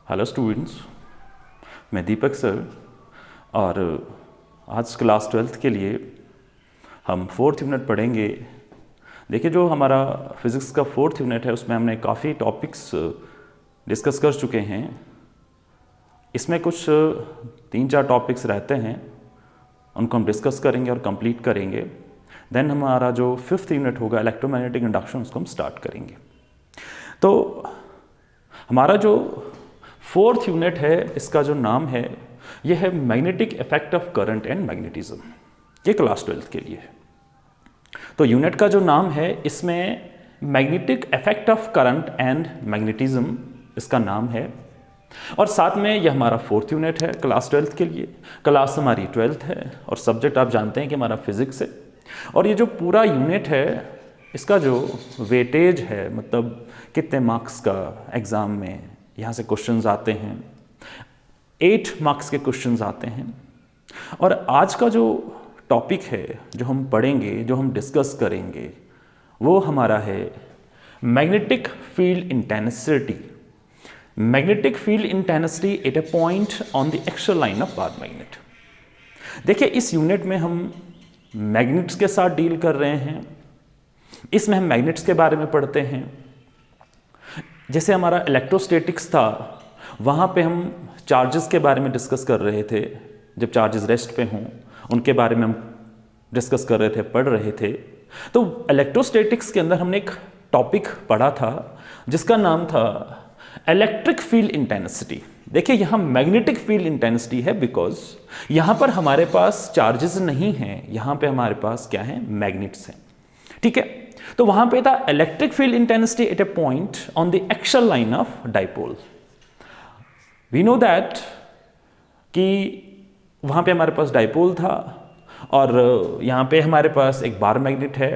Hello students, मैं दीपक sir और आज क्लास 12th के लिए हम 4th यूनिट पढ़ेंगे। देखिए, जो हमारा फिज़िक्स का 4th यूनिट है उसमें हमने काफ़ी टॉपिक्स डिस्कस कर चुके हैं। इसमें कुछ 3-4 टॉपिक्स रहते हैं, उनको हम डिस्कस करेंगे और कंप्लीट करेंगे। देन हमारा जो 5th यूनिट होगा इलेक्ट्रोमैग्नेटिक इंडक्शन, उसको हम स्टार्ट करेंगे। तो हमारा जो 4th यूनिट है, इसका जो नाम है यह है magnetic effect of current and magnetism. ये क्लास 12th के लिए है। तो यूनिट का जो नाम है, इसमें magnetic effect of current and magnetism इसका नाम है। और साथ में यह हमारा 4th यूनिट है क्लास 12th के लिए। क्लास हमारी 12th है और सब्जेक्ट आप जानते हैं कि हमारा फिजिक्स है। और ये जो पूरा यूनिट है, इसका जो वेटेज है, मतलब कितने मार्क्स का एग्ज़ाम में यहाँ से क्वेश्चंस आते हैं, 8 मार्क्स के क्वेश्चंस आते हैं। और आज का जो टॉपिक है, जो हम पढ़ेंगे, जो हम डिस्कस करेंगे, वो हमारा है magnetic field intensity. Magnetic field intensity at a point on the axial line of bar magnet. देखिए, इस यूनिट में हम मैग्नेट्स के साथ डील कर रहे हैं। इसमें हम मैग्नेट्स के बारे में पढ़ते हैं। जैसे हमारा इलेक्ट्रोस्टैटिक्स था, वहाँ पे हम चार्जेस के बारे में डिस्कस कर रहे थे। जब चार्जेस रेस्ट पे हों, उनके बारे में हम डिस्कस कर रहे थे, पढ़ रहे थे। तो इलेक्ट्रोस्टैटिक्स के अंदर हमने एक टॉपिक पढ़ा था जिसका नाम था इलेक्ट्रिक फील्ड इंटेंसिटी। देखिए, यहाँ मैग्नेटिक फील्ड इंटेंसिटी है बिकॉज यहाँ पर हमारे पास चार्जेस नहीं हैं, यहाँ पे हमारे पास क्या है, मैग्नेट्स हैं। ठीक है, तो वहाँ पे था electric field intensity at a point on the axial line of dipole. We know that कि वहाँ पे हमारे पास डाइपोल था और यहाँ पे हमारे पास एक बार मैग्नेट है।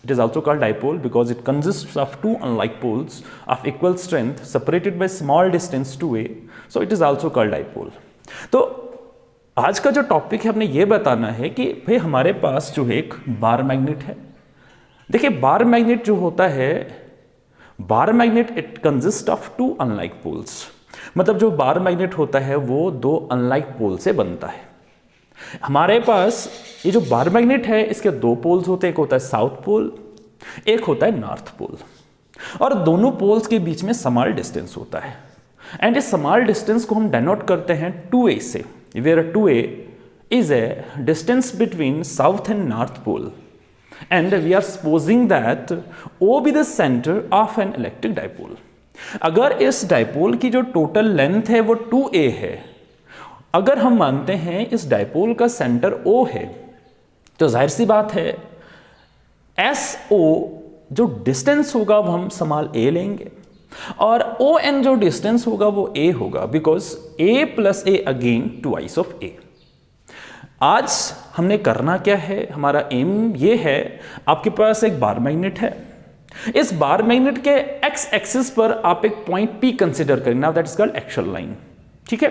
It is also called dipole because it consist of 2 unlike poles of equal strength separated by small distance 2a, so it is also called dipole. तो आज का जो टॉपिक है, हमने ये बताना है कि भाई हमारे पास जो एक बार मैग्नेट है। देखिए, बार मैग्नेट जो होता है, bar magnet it consist of 2 unlike poles. मतलब जो बार मैग्नेट होता है वो 2 अनलाइक पोल से बनता है। हमारे पास ये जो बार मैग्नेट है, इसके 2 पोल्स होते हैं। एक होता है साउथ पोल, एक होता है नॉर्थ पोल। और दोनों पोल्स के बीच में स्मॉल डिस्टेंस होता है। एंड इस स्मॉल डिस्टेंस को हम डेनोट करते हैं 2a से, where 2a is a distance between south and north pole. And we are supposing that O be the center of an electric dipole. अगर इस डाइपोल की जो टोटल लेंथ है वो 2a है, अगर हम मानते हैं इस डाइपोल का सेंटर O है, तो जाहिर सी बात है SO जो डिस्टेंस होगा वो हम स्मॉल a लेंगे और ON जो डिस्टेंस होगा वो a होगा, because a plus a again twice of a। आज हमने करना क्या है, हमारा एम ये है, आपके पास एक बार मैग्नेट है। इस बार मैग्नेट के एक्स एक्सिस पर आप एक पॉइंट P कंसीडर करें। Now that is called axial line. ठीक है,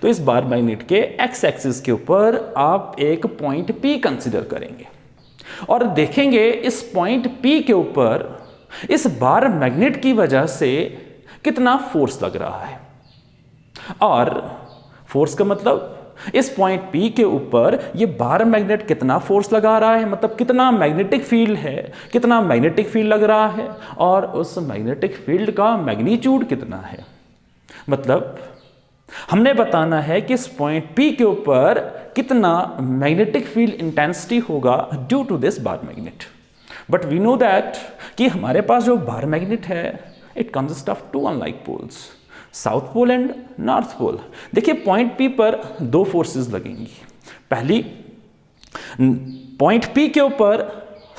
तो इस बार मैग्नेट के एक्स एक्सिस के ऊपर आप एक पॉइंट P कंसीडर करेंगे और देखेंगे इस पॉइंट P के ऊपर इस बार मैग्नेट की वजह से कितना फोर्स लग रहा है। और फोर्स का मतलब इस पॉइंट P के ऊपर ये बार मैग्नेट कितना फोर्स लगा रहा है, मतलब कितना मैग्नेटिक फील्ड है, कितना मैग्नेटिक फील्ड लग रहा है और उस मैग्नेटिक फील्ड का मैग्नीट्यूड कितना है। मतलब हमने बताना है कि इस पॉइंट P के ऊपर कितना मैग्नेटिक फील्ड इंटेंसिटी होगा due to this bar magnet. But we know that कि हमारे पास जो बार मैग्नेट है, it consist of 2 unlike poles, south pole and north pole. देखिए, पॉइंट P पर 2 फोर्सेस लगेंगी। पहली, पॉइंट P के ऊपर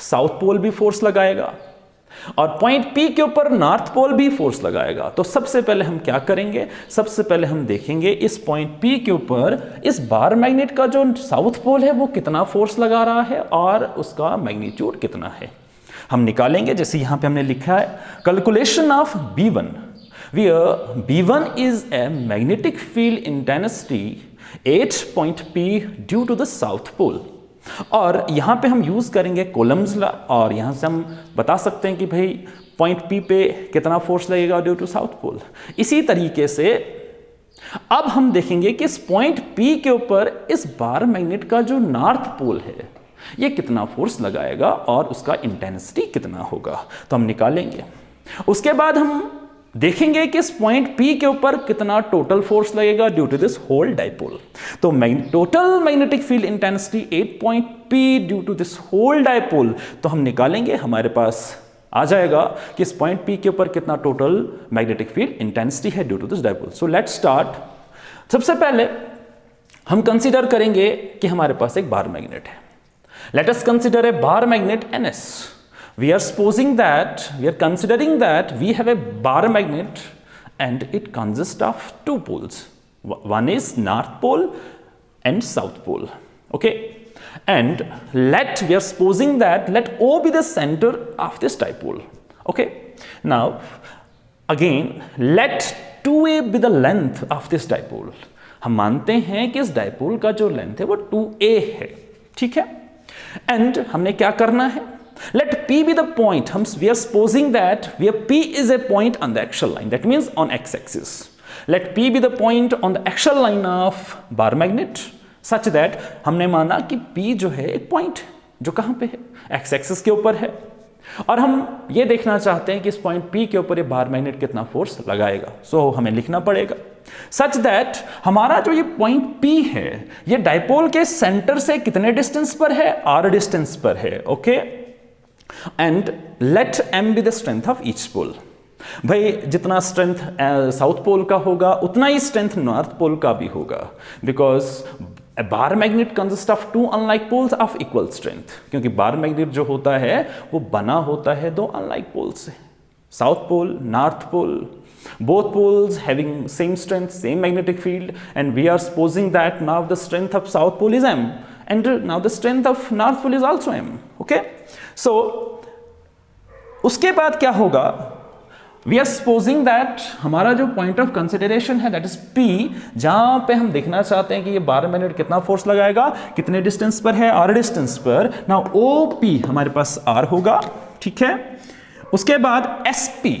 साउथ पोल भी फोर्स लगाएगा और पॉइंट P के ऊपर नॉर्थ पोल भी फोर्स लगाएगा। तो सबसे पहले हम क्या करेंगे, सबसे पहले हम देखेंगे इस पॉइंट P के ऊपर इस बार मैग्नेट का जो साउथ पोल है वो कितना फोर्स लगा रहा है और उसका मैग्नीट्यूड कितना है, हम निकालेंगे। जैसे यहां पे हमने लिखा है calculation of B1, where B1 is a magnetic field intensity at point P due to the south pole। और यहाँ पे हम यूज़ करेंगे कोलम्स लॉ और यहाँ से हम बता सकते हैं कि भाई पॉइंट P पे कितना फोर्स लगेगा ड्यू टू साउथ पोल। इसी तरीके से अब हम देखेंगे कि इस पॉइंट P के ऊपर इस बार मैग्नेट का जो नॉर्थ पोल है ये कितना फोर्स लगाएगा और उसका इंटेंसिटी कितना होगा, तो हम निकालेंगे। उसके बाद हम देखेंगे कि इस पॉइंट P के ऊपर कितना टोटल फोर्स लगेगा due to this whole dipole. तो total magnetic field intensity 8 point P due to this whole dipole, तो हम निकालेंगे। हमारे पास आ जाएगा कि इस पॉइंट P के ऊपर कितना टोटल मैग्नेटिक फील्ड इंटेंसिटी है due to this dipole. So let's start. सबसे पहले हम कंसीडर करेंगे कि हमारे पास एक बार मैग्नेट है। Let us consider a bar magnet NS। We are considering that we have a bar magnet and it consists of two poles. One is North Pole and South Pole. Okay. And we are supposing that let O be the center of this dipole. Okay. Now, again, let 2A be the length of this dipole. हम मानते हैं कि इस dipole का जो length है वो 2A है, ठीक है। एंड हमने क्या करना है, let P be the point. We are supposing that where P is a point on the axial line, that means on x-axis. Let P be the point on the axial line of bar magnet such that हमने माना कि P जो है एक point जो कहाँ पे है, x-axis के ऊपर है, और हम ये देखना चाहते हैं कि इस पॉइंट P के ऊपर ये बार मैग्नेट कितना फोर्स लगाएगा। सो हमें लिखना पड़ेगा सच दैट हमारा जो ये पॉइंट P है ये डाइपोल के सेंटर से कितने डिस्टेंस पर है, r डिस्टेंस पर है। Okay. And let M be the strength of each pole. भाई जितना स्ट्रेंथ साउथ पोल का होगा उतना ही स्ट्रेंथ नॉर्थ पोल का भी होगा, because a bar magnet consists of two unlike poles of equal strength। क्योंकि बार मैग्नेट जो होता है वो बना होता है दो unlike poles से, south pole, north pole, both poles having same strength, same magnetic field, and we are supposing that now the strength of south pole is M and now the strength of north pole is also M। okay, so उसके बाद क्या होगा, we are supposing that हमारा जो point of consideration है that is P, जहां पे हम देखना चाहते हैं कि ये बार मैग्नेट कितना फोर्स लगाएगा, कितने डिस्टेंस पर है, R डिस्टेंस पर। नाउ OP हमारे पास R होगा, ठीक है। उसके बाद SP,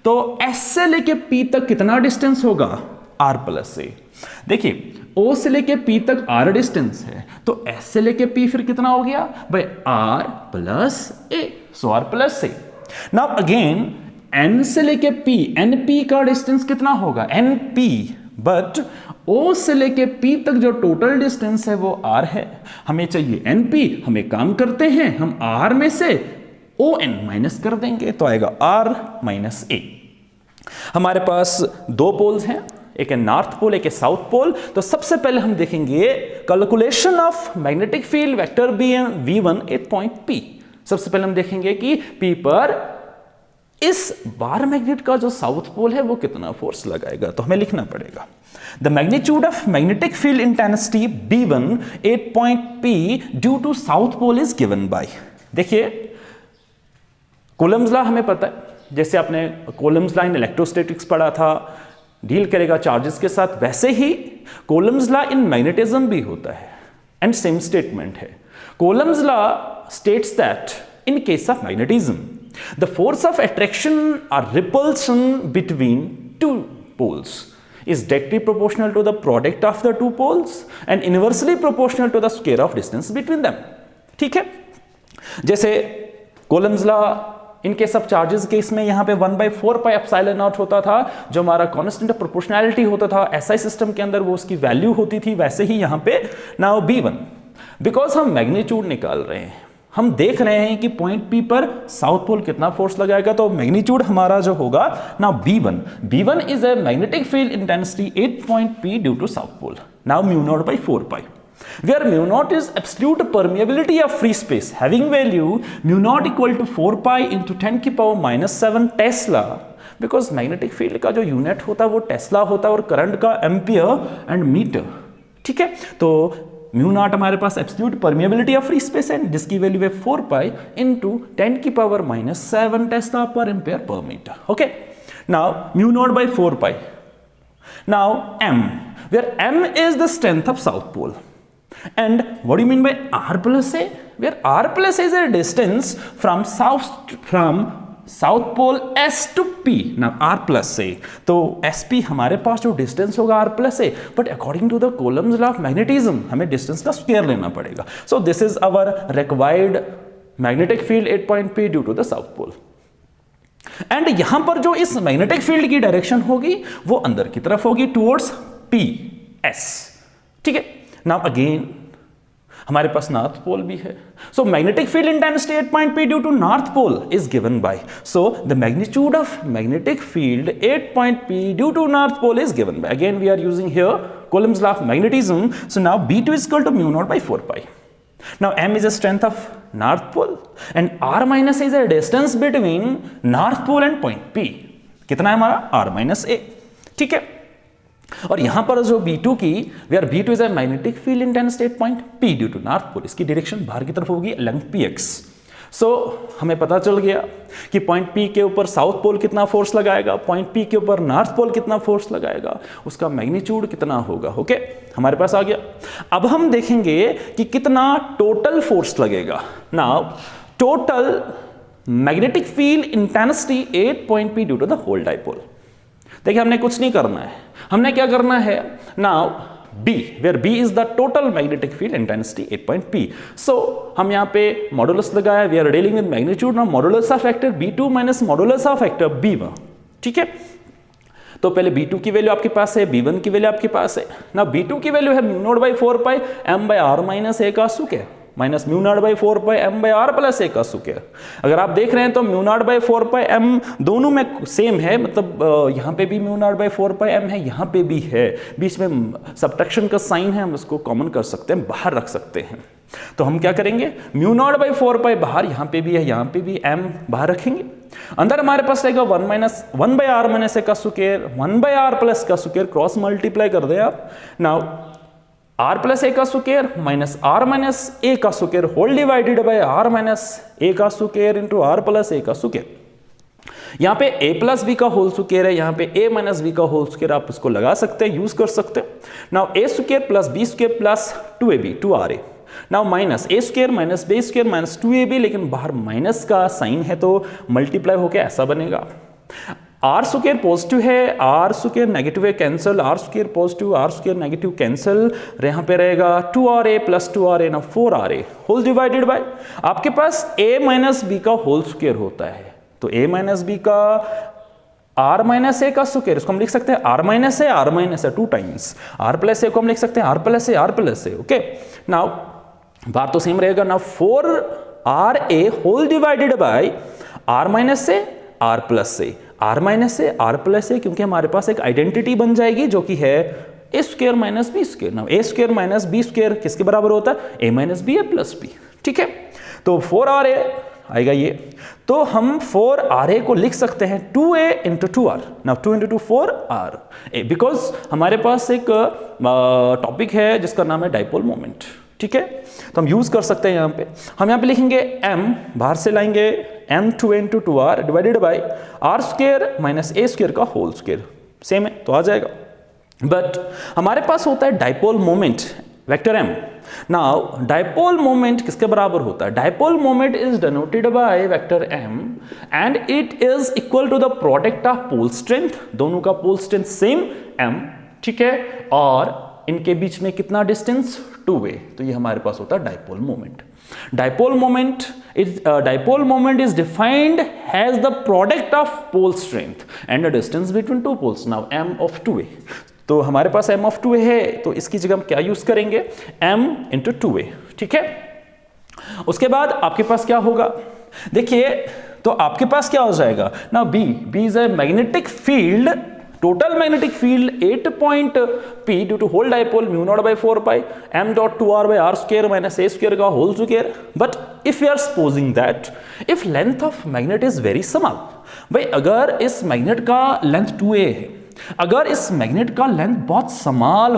तो S से लेके P तक कितना डिस्टेंस होगा, R प्लस A। देखिए O से लेके P तक R डिस्टेंस है, तो S से लेके P फिर कितना हो गया भाई, R plus A, so R plus A। Now again N से लेके P, NP का डिस्टेंस कितना होगा, NP, बट O से लेके P तक जो टोटल डिस्टेंस है वो R है, हमें चाहिए NP। हम एक काम करते हैं, हम R में से ON माइनस कर देंगे तो आएगा R माइनस A। हमारे पास दो पोल्स हैं, एक है नॉर्थ पोल, एक है साउथ पोल। तो सबसे पहले हम देखेंगे calculation of magnetic field vector V1 at point P। सबसे पहले हम देखेंगे कि P पर इस बार मैग्नेट का जो साउथ पोल है वो कितना फोर्स लगाएगा, तो हमें लिखना पड़ेगा the magnitude of magnetic field intensity B1 8 point P due to south pole is given by. देखिए कूलम्स लॉ हमें पता है, जैसे आपने कूलम्स लॉ इन इलेक्ट्रोस्टैटिक्स पढ़ा था, डील करेगा चार्जेस के साथ, वैसे ही कूलम्स लॉ इन मैग्नेटिज्म भी होता है एंड सेम स्टेटमेंट है। Coulomb's law states that in case of magnetism the force of attraction or repulsion between two poles is directly proportional to the product of the two poles and inversely proportional to the square of distance between them। ठीक है, जैसे Coulomb's law in case of charges case में यहां पे 1/4 pi epsilon not होता था, जो हमारा कांस्टेंट ऑफ प्रोपोर्शनैलिटी होता था एसआई सिस्टम के अंदर, वो उसकी वैल्यू होती थी, वैसे ही यहां पे नाउ B1, बिकॉज हम मैग्नीट्यूड निकाल रहे हैं, हम देख रहे हैं कि पॉइंट P पर साउथ पोल कितना फोर्स लगाएगा, तो मैग्नीट्यूड हमारा जो होगा now B1 is a magnetic field intensity 8 point P due to south pole. Now μ0/4 pi, where μ0 is absolute permeability of free space having value μ0 equal to 4 pi into 10⁻⁻7 Tesla, because magnetic field का जो unit होता है वो Tesla होता है और current का ampere and metre. ठीक है, तो μ0 हमारे पास absolute permeability of free space है जिसकी वैल्यू है 4 pi into 10⁻⁻7 tesla per ampere per metre. Okay, now μ0/4 pi. Now m, where m is the strength of south pole, and what do you mean by R plus A, where R plus A is a distance from south pole S to P ना R plus से, तो SP हमारे पास जो distance होगा R plus से, but according to the Coulomb's law of magnetism हमें डिस्टेंस का स्क्वायर लेना पड़ेगा. So this is our required magnetic field at point P due to the south pole. And यहां पर जो इस मैग्नेटिक फील्ड की डायरेक्शन होगी वो अंदर की तरफ होगी, टुवर्ड्स PS. ठीक है. नाउ अगेन हमारे पास नॉर्थ पोल भी है. So magnetic field intensity at point P due to north pole is given by, so the magnitude of magnetic field at point P due to north pole is given by, again we are using here Coulomb's law of magnetism. So now B2 is equal to mu naught by 4 pi. Now M is the strength of north pole and R minus is the distance between north pole and point P. कितना है हमारा R minus A. ठीक है. और यहां पर जो B2 की, where B2 is a magnetic field intensity at point P due to north pole, इसकी डायरेक्शन बाहर की तरफ होगी along PX. सो हमें पता चल गया कि पॉइंट P के ऊपर साउथ पोल कितना फोर्स लगाएगा, पॉइंट P के ऊपर नॉर्थ पोल कितना फोर्स लगाएगा, उसका मैग्नीट्यूड कितना होगा. ओके, हमारे पास आ गया. अब हम देखेंगे कि कितना टोटल फोर्स लगेगा. Now total magnetic field intensity at point P due to the whole dipole. देखिए हमने कुछ नहीं करना है, हमने क्या करना है. Now B, where B is the total magnetic field intensity at point P. So हम यहाँ पे मॉडुलस लगाया, we are dealing with magnitude. Now modulus of vector B2 minus modulus of vector B1. ठीक है. तो पहले B2 की value आपके पास है, B1 की वैल्यू आपके पास है. ना B2 की वैल्यू है mu naught by 4 pi M by R minus A का square minus mu naught by 4 pi M by R plus A का स्क्वायर. अगर आप देख रहे हैं तो mu naught by 4 pi M दोनों में सेम है, मतलब यहाँ पे भी mu naught by 4 pi M है, यहाँ पे भी है, बीच में सब्ट्रैक्शन का साइन है, हम उसको कॉमन कर सकते हैं, बाहर रख सकते हैं. तो हम क्या करेंगे, म्यू नॉट बाई 4 पाई बाहर, यहाँ पे भी है, यहाँ पे भी M बाहर रखेंगे. अंदर हमारे पास रहेगा 1 बाई आर माइनस A का स्क्वायर 1 बाई आर प्लस का स्क्वायर, क्रॉस मल्टीप्लाई कर दें आप. नाउ R प्लस A का square minus R minus A का square whole divided by R minus A का square into R plus A का square. यहाँ पे A प्लस B का होल स्क्वायर है, यहाँ पे A माइनस B का होल स्क्वायर, आप इसको लगा सकते हैं, यूज कर सकते हैं. Now A square plus B square plus 2AB 2RA. Now minus A square minus B square minus 2AB, लेकिन बाहर माइनस का साइन है तो मल्टीप्लाई होकर ऐसा बनेगा. आर स्क्वायर पॉजिटिव है, आर स्क्वायर नेगेटिव है, cancel, R square positive, R square negative cancel, यहाँ पे रहेगा 2RA प्लस 2RA ना 4RA होल डिवाइडेड बाय, आपके पास A माइनस B का होल स्क्वायर होता है, तो A माइनस B का R माइनस A का स्क्वायर, इसको हम लिख सकते हैं R minus A 2 times, R plus A को हम लिख सकते हैं R plus A. Okay, now बात तो सेम रहेगा ना, 4RA whole divided by R minus A R plus A, R minus A R plus A, क्योंकि हमारे पास एक आइडेंटिटी बन जाएगी जो कि है A square minus B square. Now A square minus B square किसके बराबर होता है, A minus B A plus B. ठीक है, तो 4RA आएगा ये, तो हम 4RA को लिख सकते हैं 2A into 2R. Now 2 into 2 4R, because हमारे पास एक टॉपिक है जिसका नाम है डाइपोल मोमेंट. ठीक है, तो हम यूज कर सकते हैं. हम यहाँ पे लिखेंगे M, बाहर से लाएंगे M 2A into 2R divided by R square minus A square का होल स्क्वायर, सेम है तो आ जाएगा. बट हमारे पास होता है dipole moment vector M. Now dipole moment किसके बराबर होता है, dipole moment is denoted by vector M and it is equal to the product of pole strength, दोनों का पोल स्ट्रेंथ सेम M. ठीक है, और इनके बीच में कितना डिस्टेंस 2A, तो ये हमारे पास होता है dipole moment. Dipole moment is defined as the product of pole strength and the distance between two poles. Now M of 2A, तो हमारे पास M ऑफ 2A है, तो इसकी जगह हम क्या यूज करेंगे, M इंटू 2A. ठीक है, उसके बाद आपके पास क्या होगा, देखिए तो आपके पास क्या हो जाएगा ना, B is a magnetic field, total magnetic field 8 point P due to whole dipole mu naught by 4 pi M dot 2R by R square minus A square का whole square. But if we are supposing that if length of magnet is very small, भाई अगर इस magnet का length 2A है, अगर इस magnet का length बहुत स्मॉल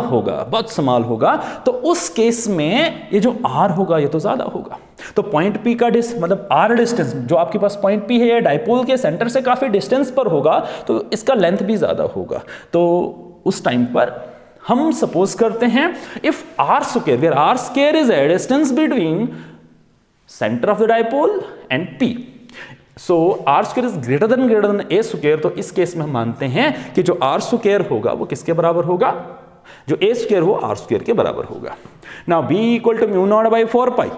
होगा, तो उस केस में ये जो R होगा ये तो ज्यादा होगा. तो पॉइंट P का मतलब R डिस्टेंस जो आपके पास पॉइंट P है या डाइपोल के सेंटर से काफी डिस्टेंस पर होगा, तो इसका लेंथ भी ज्यादा होगा. तो उस टाइम पर हम सपोज करते हैं if R square, where R square is a distance between centre of the dipole and P, so R square is greater than a square, तो इस केस में हम मानते हैं कि जो आर स्क्वायर होगा वो किसके बराबर होगा, जो ए स्क्वायर हो आर स्क्वायर के बराबर होगा। Now B equal to mu naught by 4 pi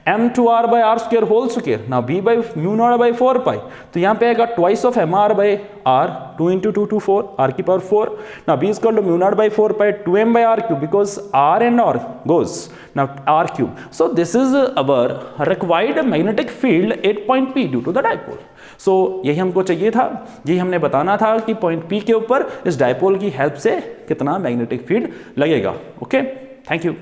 m two R by R square whole square. Now b by mu naught by 4 pi, तो यहाँ पे आएगा twice of M R by R, 2 into 2 to 4 R की power 4। Now b equal to mu naught by 4 pi 2m by R cube, because r and r goes now r cube. So this is our required magnetic field at point P due to the dipole. So यही हमको चाहिए था, यही हमने बताना था कि point P के ऊपर इस डायपोल की हेल्प से कितना मैग्नेटिक फील्ड लगेगा। Okay, thank you.